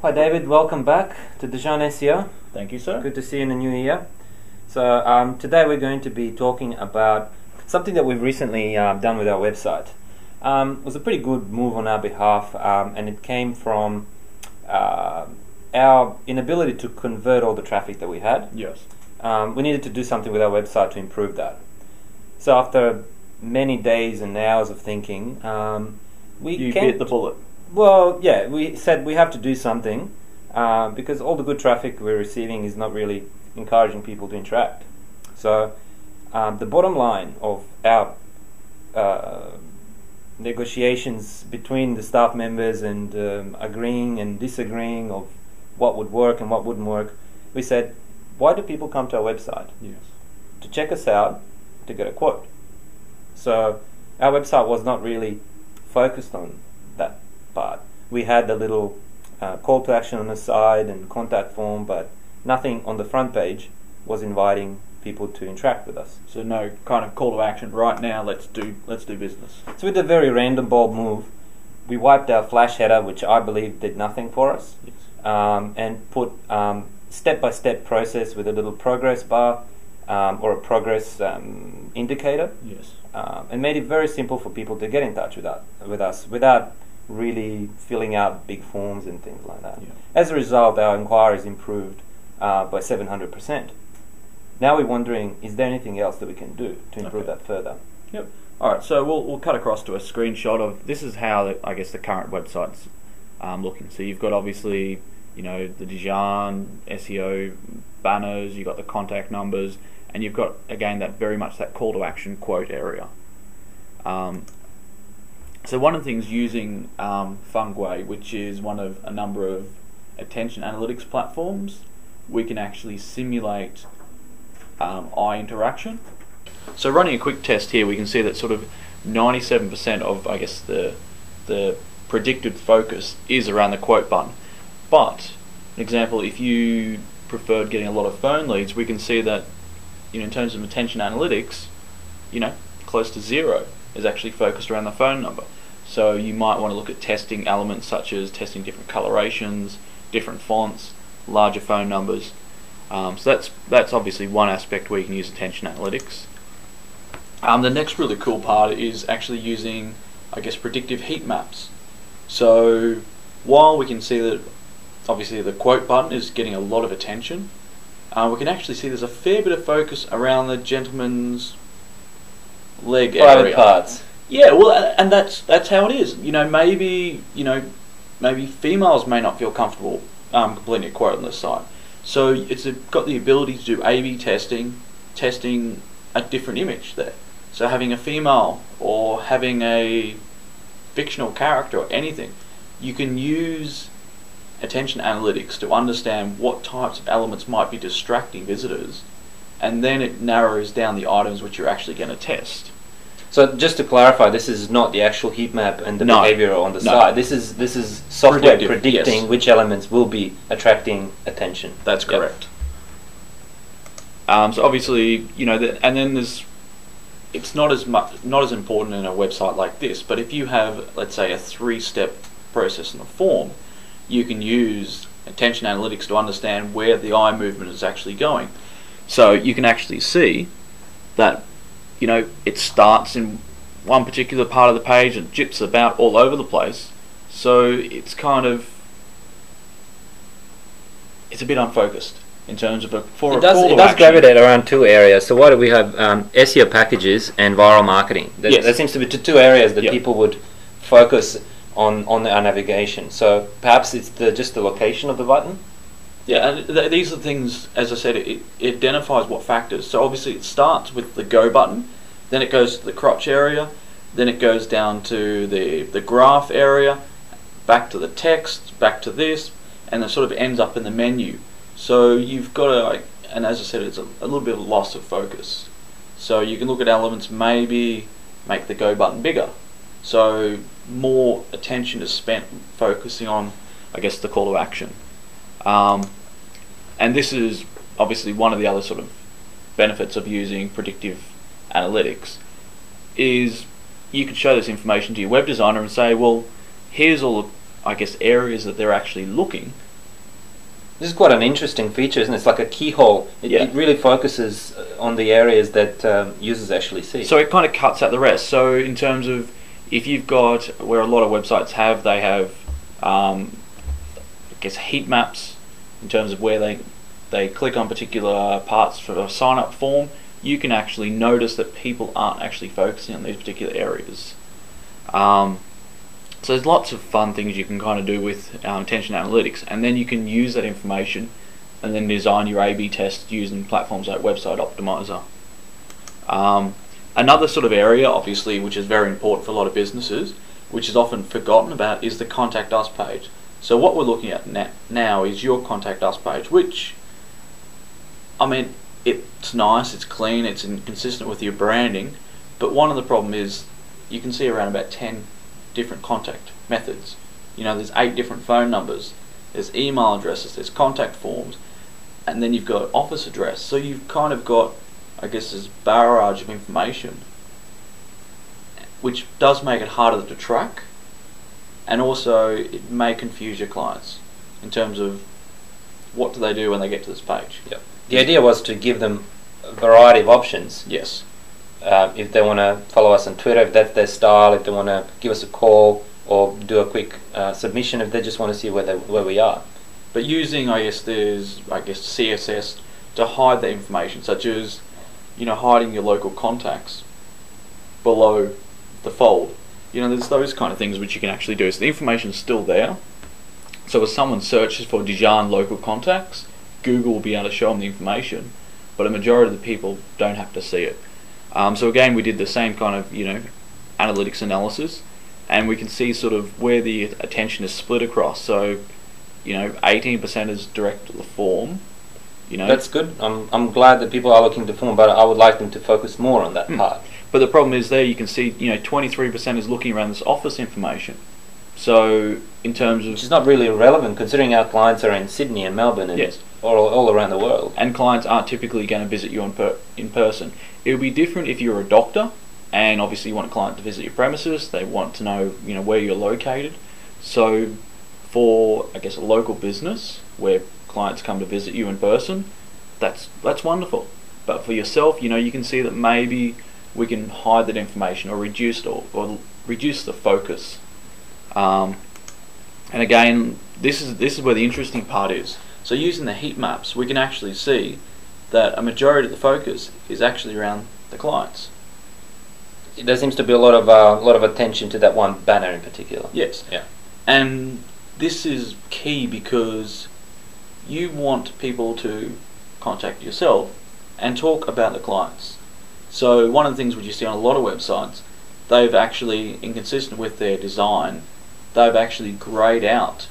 Hi David, welcome back to DEJAN SEO. Thank you, sir. Good to see you in the new year. So today we're going to be talking about something that we've recently done with our website. It was a pretty good move on our behalf, and it came from our inability to convert all the traffic that we had. Yes. We needed to do something with our website to improve that. So after many days and hours of thinking, You bit the bullet. Well, yeah, we said we have to do something because all the good traffic we're receiving is not really encouraging people to interact. So the bottom line of our negotiations between the staff members and agreeing and disagreeing of what would work and what wouldn't work, we said, why do people come to our website? Yes. To check us out, to get a quote. So our website was not really focused on that part. We had the little call to action on the side and contact form, but nothing on the front page was inviting people to interact with us. So no kind of call to action. Right now, let's do business. So with a very random bold move, we wiped our flash header, which I believe did nothing for us, Yes. and put step-by-step process with a little progress bar or a progress indicator. Yes. And made it very simple for people to get in touch with us without really filling out big forms and things like that. Yeah. As a result, our inquiries improved by 700%. Now we're wondering, is there anything else that we can do to improve that further? Yep. All right. So we'll cut across to a screenshot of this is how the current website's looking. So you've got obviously the DEJAN SEO banners. You've got the contact numbers. And you've got, again, that very much that call to action quote area. So one of the things using feng-gui, which is one of a number of attention analytics platforms, we can actually simulate eye interaction. So running a quick test here, we can see that sort of 97% of, the predicted focus is around the quote button. But, an example, if you preferred getting a lot of phone leads, we can see that in terms of attention analytics, close to 0 is actually focused around the phone number. So you might want to look at testing elements such as testing different colorations, different fonts, larger phone numbers. So that's obviously one aspect where you can use attention analytics. The next really cool part is actually using, predictive heat maps. So while we can see that obviously the quote button is getting a lot of attention, we can actually see there's a fair bit of focus around the gentleman's leg area. Private parts. Yeah, well, and that's how it is. Maybe females may not feel comfortable completing a quote on this site. So it's got the ability to do A/B testing a different image there. So having a female or having a fictional character or anything, you can use attention analytics to understand what types of elements might be distracting visitors, and then it narrows down the items which you're actually going to test. So just to clarify, this is not the actual heat map and the behavior on the side. This is software predicting which elements will be attracting attention. That's correct. So obviously, and then it's not as important in a website like this. But if you have, let's say, a 3-step process in a form, you can use attention analytics to understand where the eye movement is actually going. So you can actually see that it starts in one particular part of the page and jips about all over the place. So it's a bit unfocused in terms of It does gravitate around 2 areas. So what do we have? SEO packages and viral marketing. There seems to be two areas that people would focus on our navigation. So perhaps it's just the location of the button. Yeah, and these are things, as I said, it identifies what factors. So obviously it starts with the go button, then it goes to the crotch area, then it goes down to the graph area, back to the text, back to this, and it sort of ends up in the menu. So you've got to, and as I said, it's a little bit of a loss of focus. So you can look at elements, maybe make the go button bigger. So more attention is spent focusing on, the call to action. And this is obviously one of the other sort of benefits of using predictive analytics is you could show this information to your web designer and say, well, here's all the, areas that they're actually looking. This is quite an interesting feature, isn't it? It's like a keyhole. It really focuses on the areas that users actually see. So it kind of cuts out the rest. So in terms of, if you've got, where a lot of websites have, they have, I guess, heat maps in terms of where they click on particular parts for a sign-up form, you can actually notice that people aren't actually focusing on these particular areas. So there's lots of fun things you can kind of do with attention analytics, and then you can use that information and then design your A/B tests using platforms like Website Optimizer. Another sort of area, obviously, which is very important for a lot of businesses, which is often forgotten about, is the Contact Us page. So what we're looking at now is your Contact Us page, which, I mean, it's nice, it's clean, it's consistent with your branding, but one of the problem is you can see around about 10 different contact methods. You know, there's 8 different phone numbers, there's email addresses, there's contact forms, and then you've got office address. So you've kind of got, I guess, this barrage of information, which does make it harder to track, and also it may confuse your clients in terms of what do they do when they get to this page. Yep. The idea was to give them a variety of options. Yes. If they want to follow us on Twitter, if that's their style, if they want to give us a call or do a quick submission, if they just want to see where we are. But using, CSS to hide the information, such as, you know, hiding your local contacts below the fold. You know, there's those kind of things which you can actually do. So the information's still there. So if someone searches for DEJAN local contacts, Google will be able to show them the information, but a majority of the people don't have to see it. So again, we did the same kind of, you know, analytics analysis, and we can see sort of where the attention is split across. So, you know, 18% is direct to the form. You know, that's good. I'm glad that people are looking to form, but I would like them to focus more on that part. But the problem is there you can see, you know, 23% is looking around this office information. So in terms of, which is not really relevant considering our clients are in Sydney and Melbourne and yes, all around the world. And clients aren't typically going to visit you in person. It would be different if you're a doctor, and obviously you want a client to visit your premises. They want to know, you know, where you're located. So for, I guess, a local business where clients come to visit you in person, that's wonderful. But for yourself, you know, you can see that maybe we can hide that information or reduce it, or reduce the focus. And again, this is where the interesting part is. So using the heat maps, we can actually see that a majority of the focus is actually around the clients. There seems to be a lot of attention to that one banner in particular. Yes. Yeah. And this is key because you want people to contact yourself and talk about the clients. So one of the things which you see on a lot of websites, they've actually, inconsistent with their design, they've actually greyed out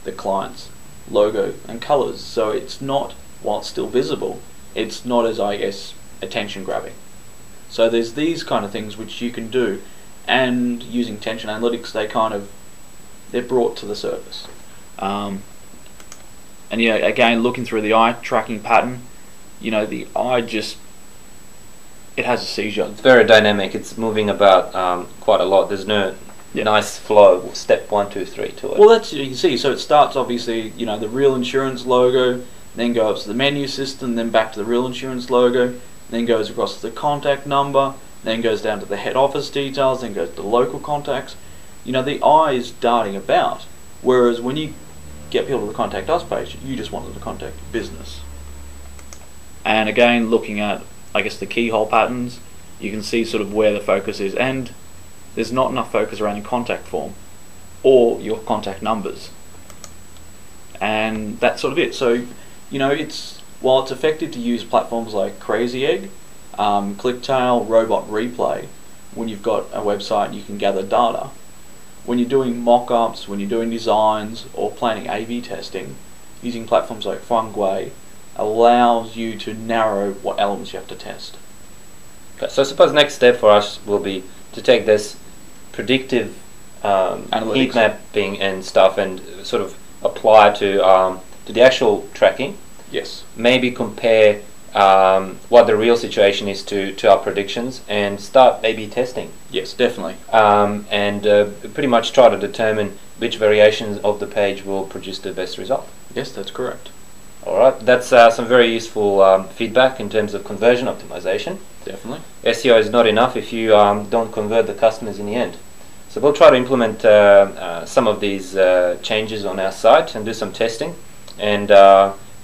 the client's logo and colours. So it's not, while it's still visible, it's not as, I guess, attention grabbing. So there's these kind of things which you can do, and using attention analytics, they're brought to the surface. And yeah, again, looking through the eye tracking pattern, you know, the eye just, it has a seizure. It's very dynamic. It's moving about quite a lot. There's no nice flow, step 1, 2, 3 to it. Well, that's, you can see, so it starts obviously, you know, the Real Insurance logo, then goes to the menu system, then back to the Real Insurance logo, then goes across to the contact number, then goes down to the head office details, then goes to the local contacts. You know, the eye is darting about, whereas when you get people to the Contact Us page, you just want them to contact your business. And again, looking at, I guess, the keyhole patterns, you can see sort of where the focus is, and there's not enough focus around your contact form or your contact numbers, and that's sort of it. So, you know, while it's effective to use platforms like Crazy Egg, ClickTail, Robot Replay, when you've got a website you can gather data, when you're doing mock-ups, when you're doing designs or planning A/B testing, using platforms like feng-gui allows you to narrow what elements you have to test. Okay, so I suppose next step for us will be to take this predictive heat mapping and stuff and sort of apply to the actual tracking. Yes. Maybe compare what the real situation is to our predictions and start A/B testing. Yes, definitely. And pretty much try to determine which variations of the page will produce the best result. Yes, that's correct. All right, that's some very useful feedback in terms of conversion optimization. Definitely. SEO is not enough if you don't convert the customers in the end. So we'll try to implement some of these changes on our site and do some testing and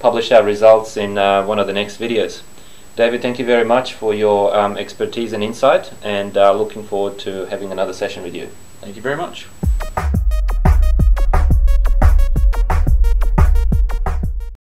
publish our results in one of the next videos. David, thank you very much for your expertise and insight, and looking forward to having another session with you. Thank you very much.